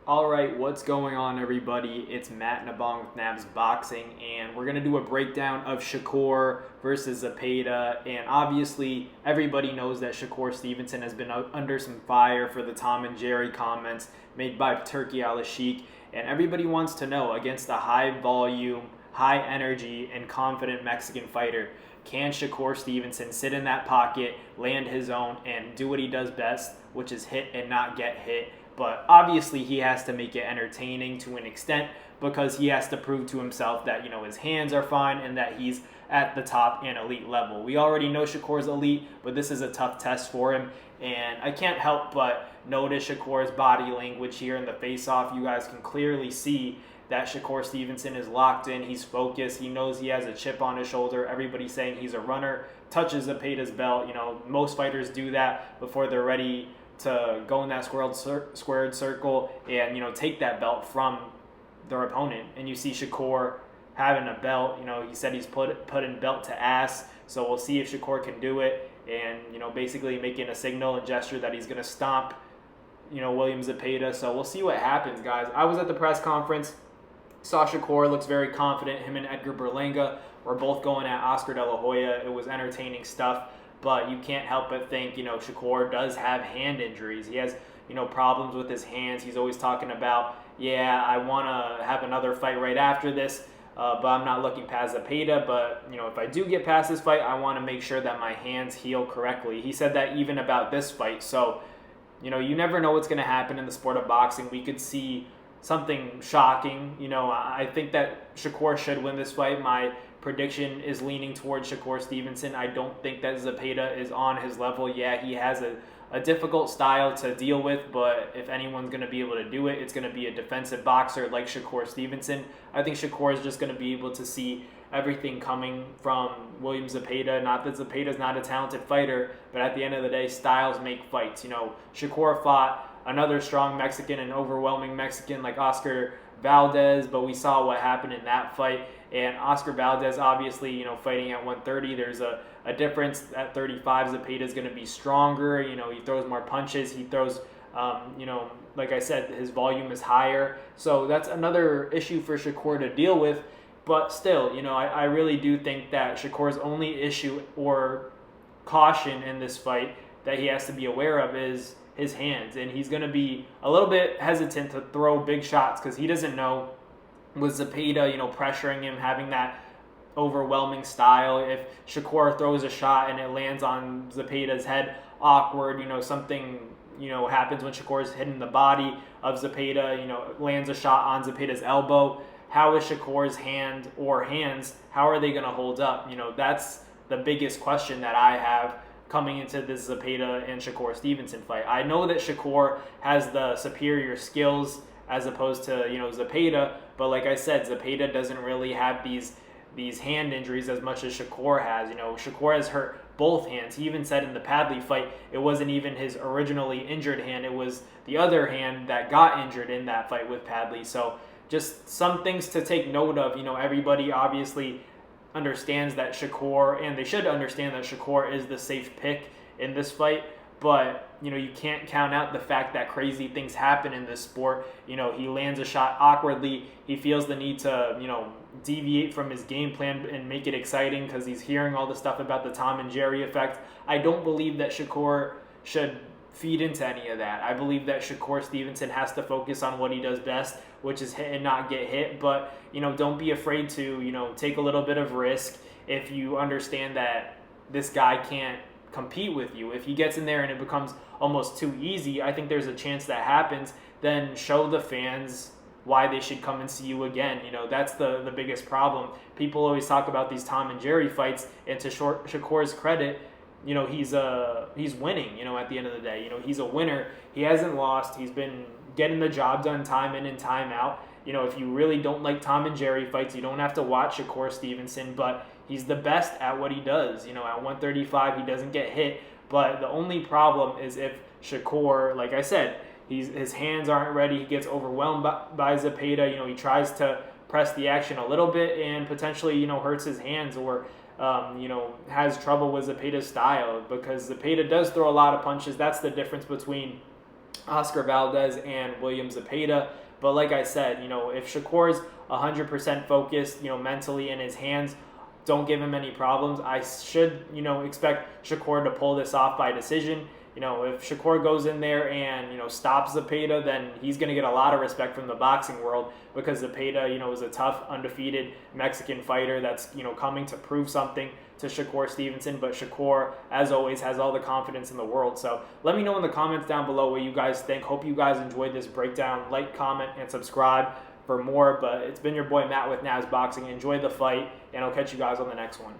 All right, what's going on, everybody? It's Matt Nabong with Nabs Boxing, and we're going to do a breakdown of Shakur versus Zepeda. And obviously, everybody knows that Shakur Stevenson has been under some fire for the Tom and Jerry comments made by Turkey Al-Sheikh. And everybody wants to know, against a high volume, high energy, and confident Mexican fighter, can Shakur Stevenson sit in that pocket, land his own, and do what he does best, which is hit and not get hit? But obviously, he has to make it entertaining to an extent because he has to prove to himself that, his hands are fine and that he's at the top and elite level. We already know Shakur's elite, but this is a tough test for him. And I can't help but notice Shakur's body language here in the face-off. You guys can clearly see that Shakur Stevenson is locked in. He's focused. He knows he has a chip on his shoulder. Everybody's saying he's a runner. Touches Zepeda's belt. Most fighters do that before they're ready to go in that squared circle and take that belt from their opponent. And you see Shakur having a belt. He said he's put in belt to ass. So we'll see if Shakur can do it. And basically making a signal and gesture that he's gonna stomp William Zepeda. So we'll see what happens, guys. I was at the press conference. Saw Shakur, looks very confident. Him and Edgar Berlanga were both going at Oscar De La Hoya. It was entertaining stuff. But you can't help but think, Shakur does have hand injuries. He has, problems with his hands. He's always talking about, I want to have another fight right after this, but I'm not looking past Zepeda. But, if I do get past this fight, I want to make sure that my hands heal correctly. He said that even about this fight. So, you never know what's going to happen in the sport of boxing. We could see something shocking. I think that Shakur should win this fight. My prediction is leaning towards Shakur Stevenson. I don't think that Zepeda is on his level. Yeah, he has a difficult style to deal with, but if anyone's going to be able to do it, it's going to be a defensive boxer like Shakur Stevenson. I think Shakur is just going to be able to see everything coming from William Zepeda. Not that Zepeda's not a talented fighter, but at the end of the day, styles make fights. Shakur fought another strong Mexican, an overwhelming Mexican like Oscar Valdez, but we saw what happened in that fight. And Oscar Valdez, obviously, fighting at 130, there's a difference. At 35, Zepeda is going to be stronger. He throws more punches. He throws, like I said, his volume is higher. So that's another issue for Shakur to deal with. But still, I really do think that Shakur's only issue or caution in this fight that he has to be aware of is his hands. And he's going to be a little bit hesitant to throw big shots because he doesn't know, with Zepeda, pressuring him, having that overwhelming style. If Shakur throws a shot and it lands on Zepeda's head, awkward, something, happens when Shakur's hitting the body of Zepeda, lands a shot on Zepeda's elbow. How is Shakur's hand or hands, how are they going to hold up? That's the biggest question that I have coming into this Zepeda and Shakur Stevenson fight. I know that Shakur has the superior skills as opposed to, Zepeda. But like I said, Zepeda doesn't really have these hand injuries as much as Shakur has. Shakur has hurt both hands. He even said in the Padley fight, it wasn't even his originally injured hand. It was the other hand that got injured in that fight with Padley. So just some things to take note of. Everybody obviously understands that Shakur, and they should understand that Shakur is the safe pick in this fight. But, you can't count out the fact that crazy things happen in this sport. He lands a shot awkwardly. He feels the need to, deviate from his game plan and make it exciting because he's hearing all the stuff about the Tom and Jerry effect. I don't believe that Shakur should feed into any of that. I believe that Shakur Stevenson has to focus on what he does best, which is hit and not get hit. But, don't be afraid to, take a little bit of risk if you understand that this guy can't compete with you. If he gets in there and it becomes almost too easy, I think there's a chance that happens. Then show the fans why they should come and see you again. That's the biggest problem. People always talk about these Tom and Jerry fights, and to Shakur's credit, he's winning, at the end of the day. He's a winner. He hasn't lost. He's been getting the job done time in and time out. If you really don't like Tom and Jerry fights, you don't have to watch Shakur Stevenson, but he's the best at what he does. At 135, he doesn't get hit. But the only problem is if Shakur, like I said, his hands aren't ready. He gets overwhelmed by Zepeda. He tries to press the action a little bit and potentially, hurts his hands or, has trouble with Zepeda's style, because Zepeda does throw a lot of punches. That's the difference between Oscar Valdez and William Zepeda. But like I said, if Shakur's 100% focused, mentally in his hands, don't give him any problems. I should, expect Shakur to pull this off by decision. If Shakur goes in there and, stops Zepeda, then he's going to get a lot of respect from the boxing world, because Zepeda, is a tough, undefeated Mexican fighter that's, coming to prove something to Shakur Stevenson. But Shakur, as always, has all the confidence in the world. So let me know in the comments down below what you guys think. Hope you guys enjoyed this breakdown. Like, comment, and subscribe for more. But it's been your boy Matt with Nabs Boxing. Enjoy the fight, and I'll catch you guys on the next one.